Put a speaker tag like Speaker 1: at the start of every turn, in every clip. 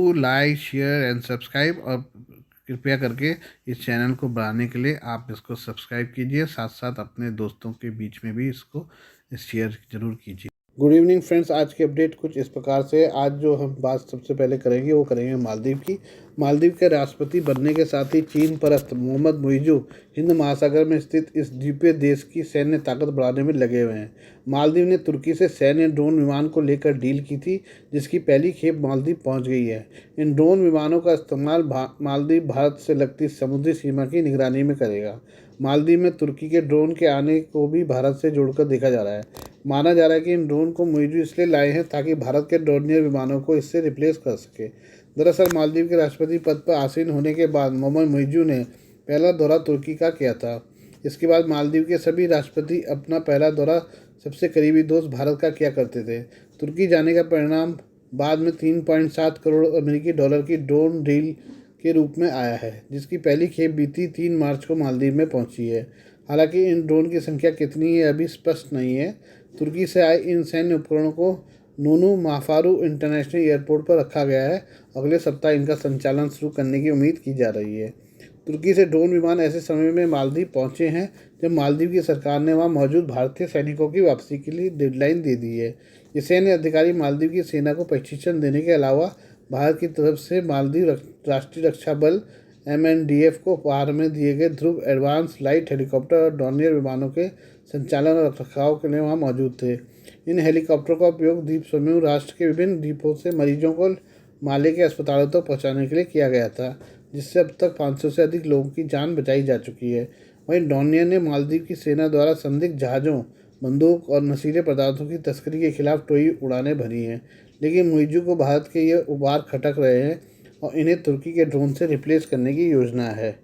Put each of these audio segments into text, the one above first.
Speaker 1: Do like share and subscribe, और कृपया करके इस चैनल को बढ़ाने के लिए आप इसको सब्सक्राइब कीजिए, साथ साथ अपने दोस्तों के बीच में भी इसको शेयर ज़रूर कीजिए। गुड इवनिंग फ्रेंड्स, आज की अपडेट कुछ इस प्रकार से। आज जो हम बात सबसे पहले करेंगे वो करेंगे मालदीव की। मालदीव के राष्ट्रपति बनने के साथ ही चीन परस्त मोहम्मद मुइज़ू हिंद महासागर में स्थित इस द्वीपीय देश की सैन्य ताकत बढ़ाने में लगे हुए हैं। मालदीव ने तुर्की से सैन्य ड्रोन विमान को लेकर डील की थी, जिसकी पहली खेप मालदीव पहुंच गई है। इन ड्रोन विमानों का इस्तेमाल मालदीव भारत से लगती समुद्री सीमा की निगरानी में करेगा। मालदीव में तुर्की के ड्रोन के आने को भी भारत से जोड़कर देखा जा रहा है। माना जा रहा है कि इन ड्रोन को मुइज़ू इसलिए लाए हैं ताकि भारत के डोर्नियर विमानों को इससे रिप्लेस कर सके। दरअसल मालदीव के राष्ट्रपति पद पर आसीन होने के बाद मोहम्मद मुइज़ू ने पहला दौरा तुर्की का किया था। इसके बाद मालदीव के सभी राष्ट्रपति अपना पहला दौरा सबसे करीबी दोस्त भारत का किया करते थे। तुर्की जाने का परिणाम बाद में 3.7 करोड़ अमेरिकी डॉलर की ड्रोन डील के रूप में आया है, जिसकी पहली खेप बीती 3 मार्च को मालदीव में पहुंची है। हालांकि इन ड्रोन की संख्या कितनी है अभी स्पष्ट नहीं है। तुर्की से आए इन सैन्य उपकरणों को नूनू माफारू इंटरनेशनल एयरपोर्ट पर रखा गया है। अगले सप्ताह इनका संचालन शुरू करने की उम्मीद की जा रही है। तुर्की से ड्रोन विमान ऐसे समय में मालदीव पहुंचे हैं जब मालदीव की सरकार ने वहां मौजूद भारतीय सैनिकों की वापसी के लिए डेडलाइन दे दी है। ये सैन्य अधिकारी मालदीव की सेना को प्रशिक्षण देने के अलावा भारत की तरफ से मालदीव राष्ट्रीय रक्षा बल MNDF को उपहार में दिए गए ध्रुव एडवांस लाइट हेलीकॉप्टर और डॉर्नियर विमानों के संचालन और रखरखाव के लिए वहां मौजूद थे। इन हेलीकॉप्टरों का उपयोग द्वीप समूह राष्ट्र के विभिन्न द्वीपों से मरीजों को माले के अस्पतालों तक पहुंचाने के लिए किया गया था, जिससे अब तक 500 से अधिक लोगों की जान बचाई जा चुकी है। वहीं डॉर्नियर ने मालदीव की सेना द्वारा संदिग्ध जहाज़ों, बंदूक और नशीले पदार्थों की तस्करी के खिलाफ कई उड़ानें भरी हैं। लेकिन मुइज़ू को भारत के ये उबार खटक रहे हैं और इन्हें तुर्की के ड्रोन से रिप्लेस करने की योजना है।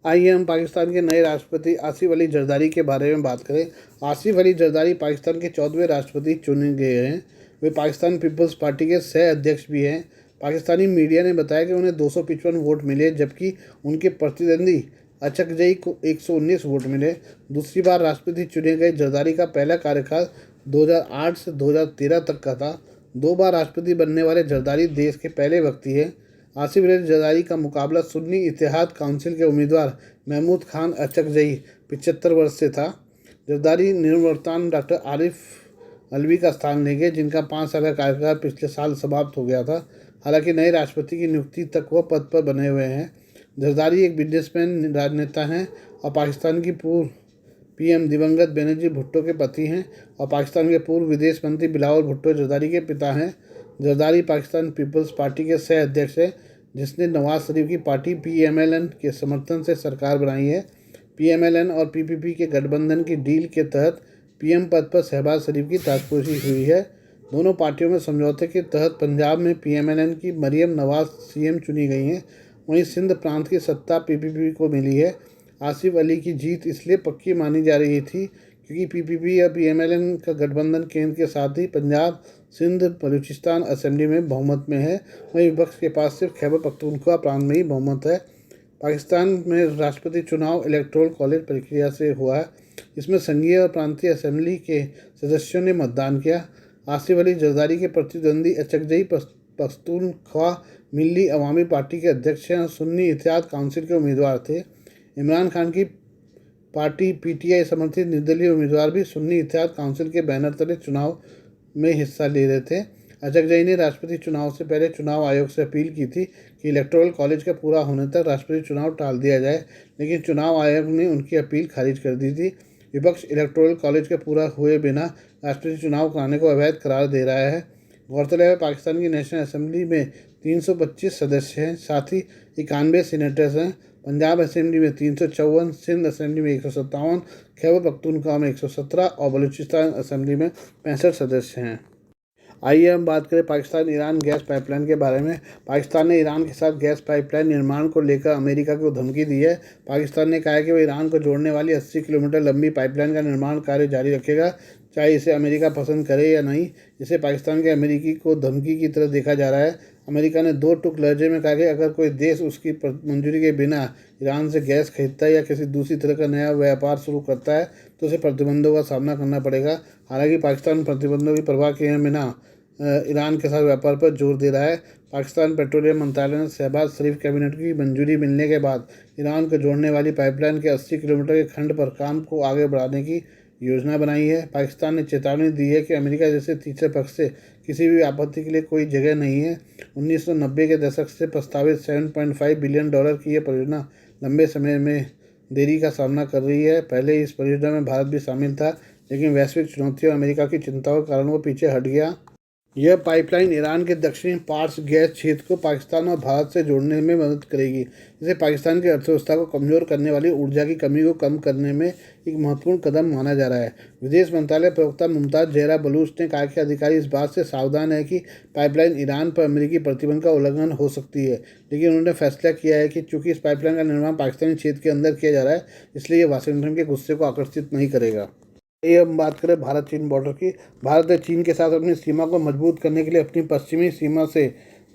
Speaker 1: आइए हम पाकिस्तान के नए राष्ट्रपति आसिफ अली जरदारी के बारे में बात करें। आसिफ अली जरदारी पाकिस्तान के 14वें राष्ट्रपति चुने गए हैं। वे पाकिस्तान पीपल्स पार्टी के सह अध्यक्ष भी हैं। पाकिस्तानी मीडिया ने बताया कि उन्हें 255 वोट मिले, जबकि उनके प्रतिद्वंदी अचकजई को 119 वोट मिले। दूसरी बार राष्ट्रपति चुने गए जरदारी का पहला कार्यकाल 2008 से 2013 तक का था। 2 बार राष्ट्रपति बनने वाले जरदारी देश के पहले व्यक्ति हैं। आसिफ अली जरदारी का मुकाबला सुन्नी इत्तेहाद काउंसिल के उम्मीदवार महमूद खान अचकजई 75 वर्ष से था। जरदारी निवर्तमान डॉक्टर आरिफ अलवी का स्थान लेंगे, जिनका 5 साल का कार्यकाल पिछले साल समाप्त हो गया था। हालांकि नए राष्ट्रपति की नियुक्ति तक वह पद पर बने हुए हैं। जरदारी एक बिजनेसमैन राजनेता हैं और पाकिस्तान की पूर्व PM दिवंगत बेनजीर भुट्टो के पति हैं और पाकिस्तान के पूर्व विदेश मंत्री बिलावल भुट्टो जरदारी के पिता हैं। जरदारी पाकिस्तान पीपल्स पार्टी के सह अध्यक्ष हैं, जिसने नवाज शरीफ की पार्टी PMLN के समर्थन से सरकार बनाई है। PMLN और PPP के गठबंधन की डील के तहत PM पद पर शहबाज शरीफ की ताजपोशी हुई है। दोनों पार्टियों में समझौते के तहत पंजाब में PMLN की मरियम नवाज CM चुनी गई हैं। वहीं सिंध प्रांत की सत्ता PPP को मिली है। आसिफ अली की जीत इसलिए पक्की मानी जा रही थी क्योंकि PPP या PMLN का गठबंधन केंद्र के साथ ही पंजाब, सिंध, बलूचिस्तान असेंबली में बहुमत में है। वहीं विपक्ष के पास सिर्फ खैबर पख्तूनख्वा प्रांत में ही बहुमत है। पाकिस्तान में राष्ट्रपति चुनाव इलेक्टोरल कॉलेज प्रक्रिया से हुआ है। इसमें संघीय और प्रांतीय असेंबली के सदस्यों ने मतदान किया। आसिफ अली जरदारी के प्रतिद्वंदी अचकजई पख्तूनख्वा मिल्ली अवामी पार्टी के अध्यक्ष हैं और सुन्नी इत्तेहाद काउंसिल के उम्मीदवार थे। इमरान खान की पार्टी PTI समर्थित निर्दलीय उम्मीदवार भी सुन्नी इत्तेहाद काउंसिल के बैनर तले चुनाव में हिस्सा ले रहे थे। अचकजई ने राष्ट्रपति चुनाव से पहले चुनाव आयोग से अपील की थी कि इलेक्टोरल कॉलेज का पूरा होने तक राष्ट्रपति चुनाव टाल दिया जाए, लेकिन चुनाव आयोग ने उनकी अपील खारिज कर दी थी। विपक्ष इलेक्टोरल कॉलेज के पूरा हुए बिना राष्ट्रपति चुनाव कराने को अवैध करार दे रहा है। गौरतलब है पाकिस्तान की नेशनल असेंबली में 325 सदस्य हैं, साथ ही 91 सीनेटर्स हैं। पंजाब असेंबली में 354, सिंध असेंबली में 157, खैबर पख्तूनख्वा में 117 और बलूचिस्तान असेंबली में 65 सदस्य हैं। आइए हम बात करें पाकिस्तान ईरान गैस पाइपलाइन के बारे में। पाकिस्तान ने ईरान के साथ गैस पाइपलाइन निर्माण को लेकर अमेरिका को धमकी दी है। पाकिस्तान ने कहा है कि वह ईरान को जोड़ने वाली 80 किलोमीटर लंबी पाइपलाइन का निर्माण कार्य जारी रखेगा, चाहे इसे अमेरिका पसंद करे या नहीं। इसे पाकिस्तान के अमेरिकी को धमकी की तरह देखा जा रहा है। अमेरिका ने 2 टूक लहजे में कहा कि अगर कोई देश उसकी मंजूरी के बिना ईरान से गैस खरीदता है या किसी दूसरी तरह का नया व्यापार शुरू करता है तो उसे प्रतिबंधों का सामना करना पड़ेगा। हालांकि पाकिस्तान प्रतिबंधों की परवाह किए बिना ईरान के साथ व्यापार पर जोर दे रहा है। पाकिस्तान पेट्रोलियम मंत्रालय ने शहबाज शरीफ कैबिनेट की मंजूरी मिलने के बाद ईरान को जोड़ने वाली पाइपलाइन के 80 किलोमीटर के खंड पर काम को आगे बढ़ाने की योजना बनाई है। पाकिस्तान ने चेतावनी दी है कि अमेरिका जैसे तीसरे पक्ष से किसी भी आपत्ति के लिए कोई जगह नहीं है। 1990 के दशक से प्रस्तावित $7.5 बिलियन की यह परियोजना लंबे समय में देरी का सामना कर रही है। पहले इस परियोजना में भारत भी शामिल था, लेकिन वैश्विक चुनौतियों और अमेरिका की चिंताओं के कारण वो पीछे हट गया। यह पाइपलाइन ईरान के दक्षिणी पार्स गैस क्षेत्र को पाकिस्तान और भारत से जोड़ने में मदद करेगी, जिसे पाकिस्तान की अर्थव्यवस्था को कमज़ोर करने वाली ऊर्जा की कमी को कम करने में एक महत्वपूर्ण कदम माना जा रहा है। विदेश मंत्रालय प्रवक्ता मुमताज़ जहरा बलूच ने कहा कि अधिकारी इस बात से सावधान है कि पाइपलाइन ईरान पर अमेरिकी प्रतिबंध का उल्लंघन हो सकती है, लेकिन उन्होंने फैसला किया है कि चूंकि इस पाइपलाइन का निर्माण पाकिस्तानी क्षेत्र के अंदर किया जा रहा है, इसलिए यह वाशिंगटन के गुस्से को आकर्षित नहीं करेगा। ये हम बात करें भारत चीन बॉर्डर की। भारत ने चीन के साथ अपनी सीमा को मजबूत करने के लिए अपनी पश्चिमी सीमा से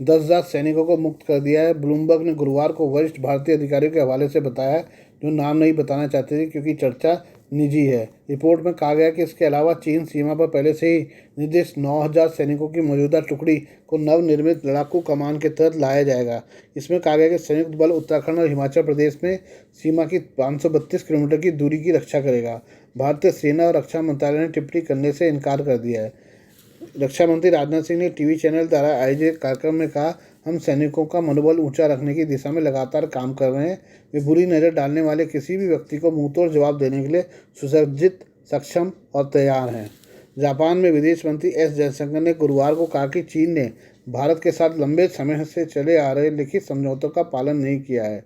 Speaker 1: 10,000 सैनिकों को मुक्त कर दिया है। ब्लूमबर्ग ने गुरुवार को वरिष्ठ भारतीय अधिकारियों के हवाले से बताया, जो नाम नहीं बताना चाहते थे क्योंकि चर्चा निजी है। रिपोर्ट में कहा गया कि इसके अलावा चीन सीमा पर पहले से ही निर्दिष्ट 9,000 सैनिकों की मौजूदा टुकड़ी को नवनिर्मित लड़ाकू कमान के तहत लाया जाएगा। इसमें कहा गया कि संयुक्त बल उत्तराखंड और हिमाचल प्रदेश में सीमा की 532 किलोमीटर की दूरी की रक्षा करेगा। भारतीय सेना और रक्षा मंत्रालय ने टिप्पणी करने से इनकार कर दिया है। रक्षा मंत्री राजनाथ सिंह ने टीवी चैनल द्वारा आयोजित कार्यक्रम में कहा, हम सैनिकों का मनोबल ऊंचा रखने की दिशा में लगातार काम कर रहे हैं। वे बुरी नज़र डालने वाले किसी भी व्यक्ति को मुंहतोड़ जवाब देने के लिए सुसज्जित, सक्षम और तैयार हैं। जापान में विदेश मंत्री एस जयशंकर ने गुरुवार को कहा कि चीन ने भारत के साथ लंबे समय से चले आ रहे लिखित समझौतों का पालन नहीं किया है।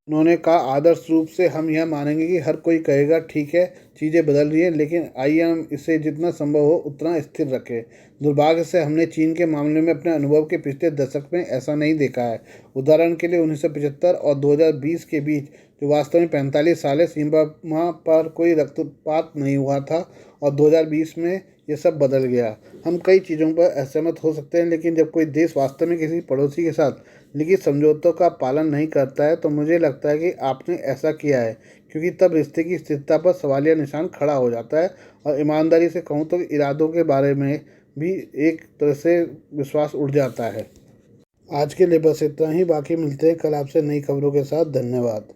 Speaker 1: उन्होंने कहा, आदर्श रूप से हम यह मानेंगे कि हर कोई कहेगा ठीक है, चीज़ें बदल रही हैं, लेकिन आइए हम इसे जितना संभव हो उतना स्थिर रखें। दुर्भाग्य से हमने चीन के मामले में अपने अनुभव के पिछले दशक में ऐसा नहीं देखा है। उदाहरण के लिए 1975 और 2020 के बीच, जो वास्तव में 45 साल सीमा पर कोई रक्तपात नहीं हुआ था, और 2020 में ये सब बदल गया। हम कई चीज़ों पर असहमत हो सकते हैं, लेकिन जब कोई देश वास्तव में किसी पड़ोसी के साथ लिखित समझौतों का पालन नहीं करता है, तो मुझे लगता है कि आपने ऐसा किया है, क्योंकि तब रिश्ते की स्थिरता पर सवालिया निशान खड़ा हो जाता है। और ईमानदारी से कहूँ तो इरादों के बारे में भी एक तरह से विश्वास उड़ जाता है। आज के लिए बस इतना ही। बाकी मिलते हैं कल आपसे नई खबरों के साथ। धन्यवाद।